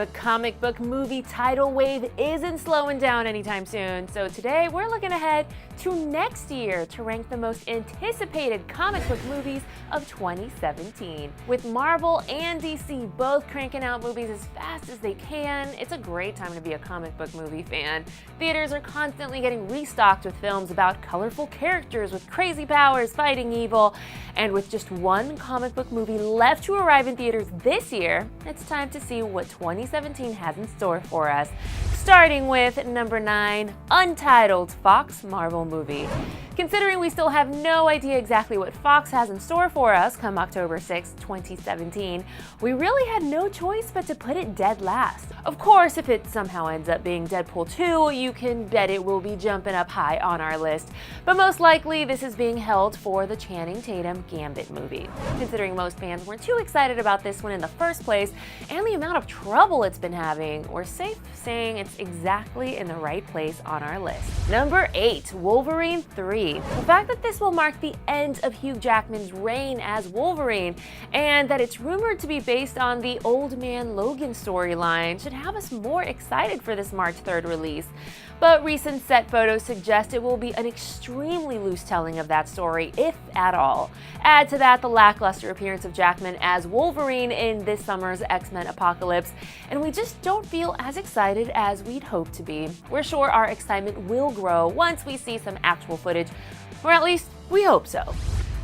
But comic book movie tidal wave isn't slowing down anytime soon, so today we're looking ahead to next year to rank the most anticipated comic book movies of 2017. With Marvel and DC both cranking out movies as fast as they can, it's a great time to be a comic book movie fan. Theaters are constantly getting restocked with films about colorful characters with crazy powers fighting evil, and with just one comic book movie left to arrive in theaters this year, it's time to see what 2017 has in store for us. Starting with number 9, Untitled Fox Marvel movie. Considering we still have no idea exactly what Fox has in store for us come October 6, 2017, we really had no choice but to put it dead last. Of course, if it somehow ends up being Deadpool 2, you can bet it will be jumping up high on our list. But most likely, this is being held for the Channing Tatum Gambit movie. Considering most fans weren't too excited about this one in the first place, and the amount of trouble it's been having, we're safe saying it's exactly in the right place on our list. Number 8, Wolverine 3. The fact that this will mark the end of Hugh Jackman's reign as Wolverine, and that it's rumored to be based on the Old Man Logan storyline, should have us more excited for this March 3rd release. But recent set photos suggest it will be an extremely loose telling of that story, if at all. Add to that the lackluster appearance of Jackman as Wolverine in this summer's X-Men Apocalypse, and we just don't feel as excited as we'd hoped to be. We're sure our excitement will grow once we see some actual footage, or at least we hope so.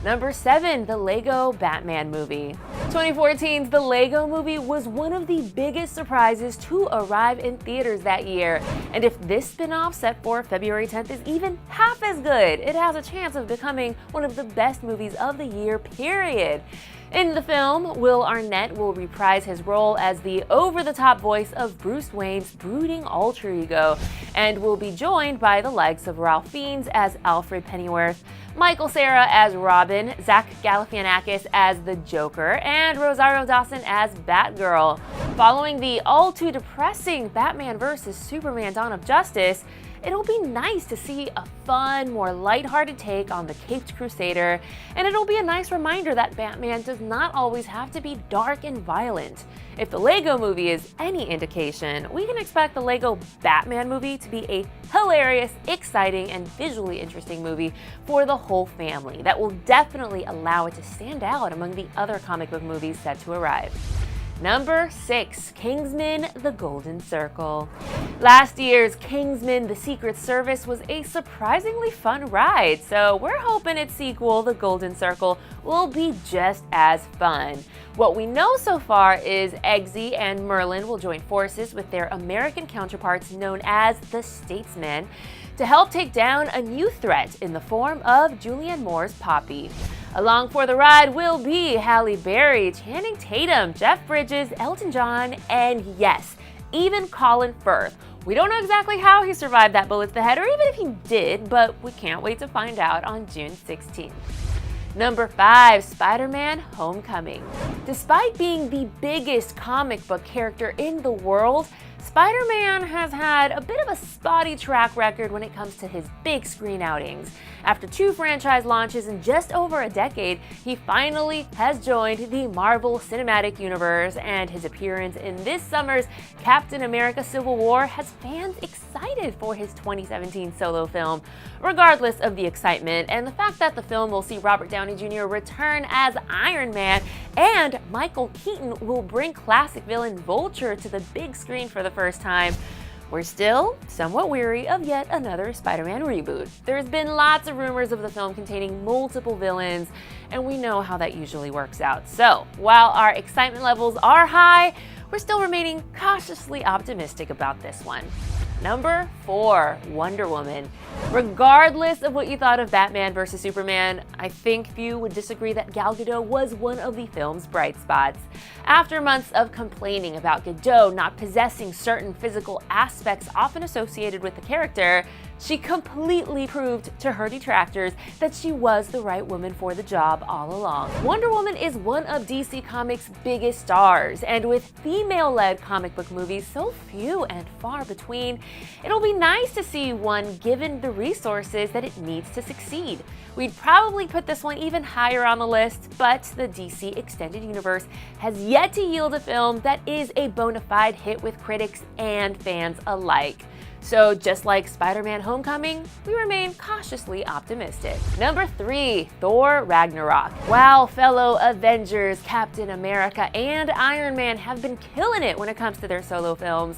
Number 7, the Lego Batman movie. 2014's The Lego Movie was one of the biggest surprises to arrive in theaters that year. And if this spin-off set for February 10th is even half as good, it has a chance of becoming one of the best movies of the year, period. In the film, Will Arnett will reprise his role as the over-the-top voice of Bruce Wayne's brooding alter ego, and will be joined by the likes of Ralph Fiennes as Alfred Pennyworth, Michael Cera as Robin, Zach Galifianakis as the Joker, and Rosario Dawson as Batgirl. Following the all-too-depressing Batman vs. Superman Dawn of Justice, it'll be nice to see a fun, more lighthearted take on the Caped Crusader, and it'll be a nice reminder that Batman does not always have to be dark and violent. If the Lego Movie is any indication, we can expect the Lego Batman movie to be a hilarious, exciting, and visually interesting movie for the whole family that will definitely allow it to stand out among the other comic book movies set to arrive. Number 6, Kingsman: The Golden Circle. Last year's Kingsman: The Secret Service was a surprisingly fun ride, so we're hoping its sequel, The Golden Circle, will be just as fun. What we know so far is Eggsy and Merlin will join forces with their American counterparts known as the Statesmen to help take down a new threat in the form of Julianne Moore's Poppy. Along for the ride will be Halle Berry, Channing Tatum, Jeff Bridges, Elton John, and yes, even Colin Firth. We don't know exactly how he survived that bullet to the head, or even if he did, but we can't wait to find out on June 16th. Number 5, Spider-Man: Homecoming. Despite being the biggest comic book character in the world, Spider-Man has had a bit of a spotty track record when it comes to his big screen outings. After 2 franchise launches in just over a decade, he finally has joined the Marvel Cinematic Universe, and his appearance in this summer's Captain America: Civil War has fans excited for his 2017 solo film. Regardless of the excitement and the fact that the film will see Robert Downey Jr. return as Iron Man, and Michael Keaton will bring classic villain Vulture to the big screen for the first time, we're still somewhat weary of yet another Spider-Man reboot. There's been lots of rumors of the film containing multiple villains, and we know how that usually works out. So, while our excitement levels are high, we're still remaining cautiously optimistic about this one. Number 4, Wonder Woman. Regardless of what you thought of Batman vs. Superman, I think few would disagree that Gal Gadot was one of the film's bright spots. After months of complaining about Gadot not possessing certain physical aspects often associated with the character, she completely proved to her detractors that she was the right woman for the job all along. Wonder Woman is one of DC Comics' biggest stars, and with the female-led comic book movies so few and far between, it'll be nice to see one given the resources that it needs to succeed. We'd probably put this one even higher on the list, but the DC Extended Universe has yet to yield a film that is a bona fide hit with critics and fans alike. So just like Spider-Man: Homecoming, we remain cautiously optimistic. Number 3, Thor: Ragnarok. While fellow Avengers, Captain America, and Iron Man have been killing it when it comes to their solo films,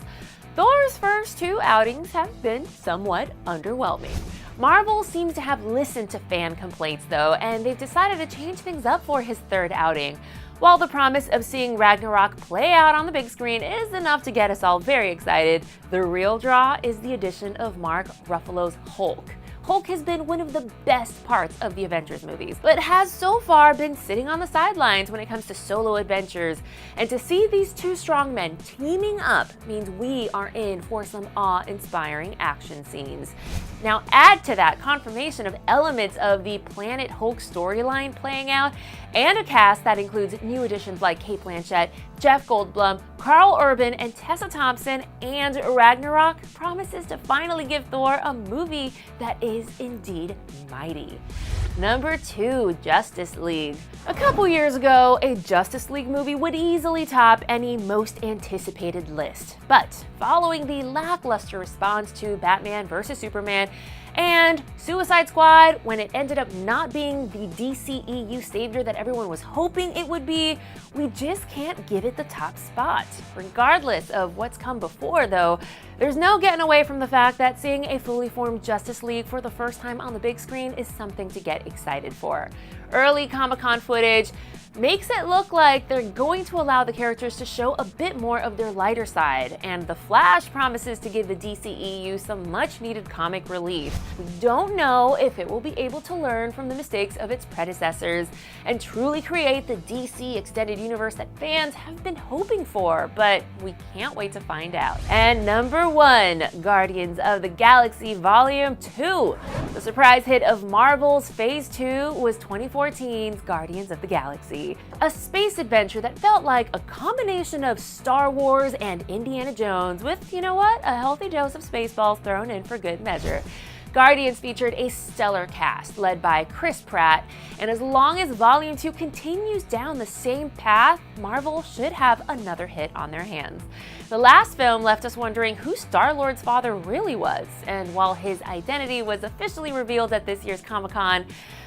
Thor's first 2 outings have been somewhat underwhelming. Marvel seems to have listened to fan complaints though, and they've decided to change things up for his 3rd outing. While the promise of seeing Ragnarok play out on the big screen is enough to get us all very excited, the real draw is the addition of Mark Ruffalo's Hulk. Hulk has been one of the best parts of the Avengers movies, but has so far been sitting on the sidelines when it comes to solo adventures. And to see these 2 strong men teaming up means we are in for some awe-inspiring action scenes. Now add to that confirmation of elements of the Planet Hulk storyline playing out, and a cast that includes new additions like Cate Blanchett, Jeff Goldblum, Karl Urban, and Tessa Thompson, and Ragnarok promises to finally give Thor a movie that is indeed mighty. Number 2, Justice League. A couple years ago, a Justice League movie would easily top any most anticipated list. But following the lackluster response to Batman vs. Superman and Suicide Squad, when it ended up not being the DCEU savior that everyone was hoping it would be, we just can't give it the top spot. Regardless of what's come before though, there's no getting away from the fact that seeing a fully formed Justice League for the first time on the big screen is something to get excited for. Early Comic-Con footage makes it look like they're going to allow the characters to show a bit more of their lighter side, and The Flash promises to give the DCEU some much-needed comic relief. We don't know if it will be able to learn from the mistakes of its predecessors and truly create the DC Extended Universe that fans have been hoping for, but we can't wait to find out. And number 1, Guardians of the Galaxy Volume 2. The surprise hit of Marvel's Phase 2 was 2014's Guardians of the Galaxy. A space adventure that felt like a combination of Star Wars and Indiana Jones with, you know what, a healthy dose of Spaceballs thrown in for good measure. Guardians featured a stellar cast led by Chris Pratt, and as long as Volume 2 continues down the same path, Marvel should have another hit on their hands. The last film left us wondering who Star-Lord's father really was, and while his identity was officially revealed at this year's Comic-Con,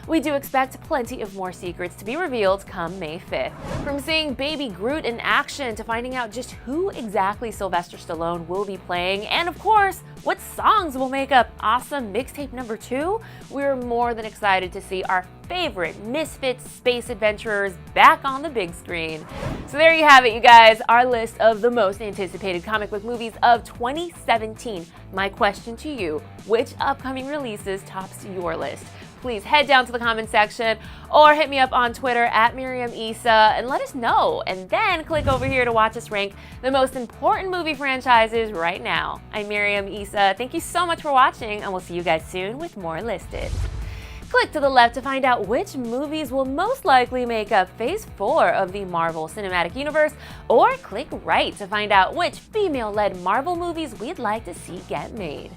we do expect plenty of more secrets to be revealed come May 5th. From seeing Baby Groot in action to finding out just who exactly Sylvester Stallone will be playing, and of course, what songs will make up Awesome Mixtape number 2, we're more than excited to see our favorite Misfits space adventurers back on the big screen. So there you have it, you guys, our list of the most anticipated comic book movies of 2017. My question to you, which upcoming releases tops your list? Please head down to the comment section or hit me up on Twitter at Miriam Issa and let us know. And then click over here to watch us rank the most important movie franchises right now. I'm Miriam Issa. Thank you so much for watching, and we'll see you guys soon with more listed. Click to the left to find out which movies will most likely make up Phase 4 of the Marvel Cinematic Universe, or click right to find out which female-led Marvel movies we'd like to see get made.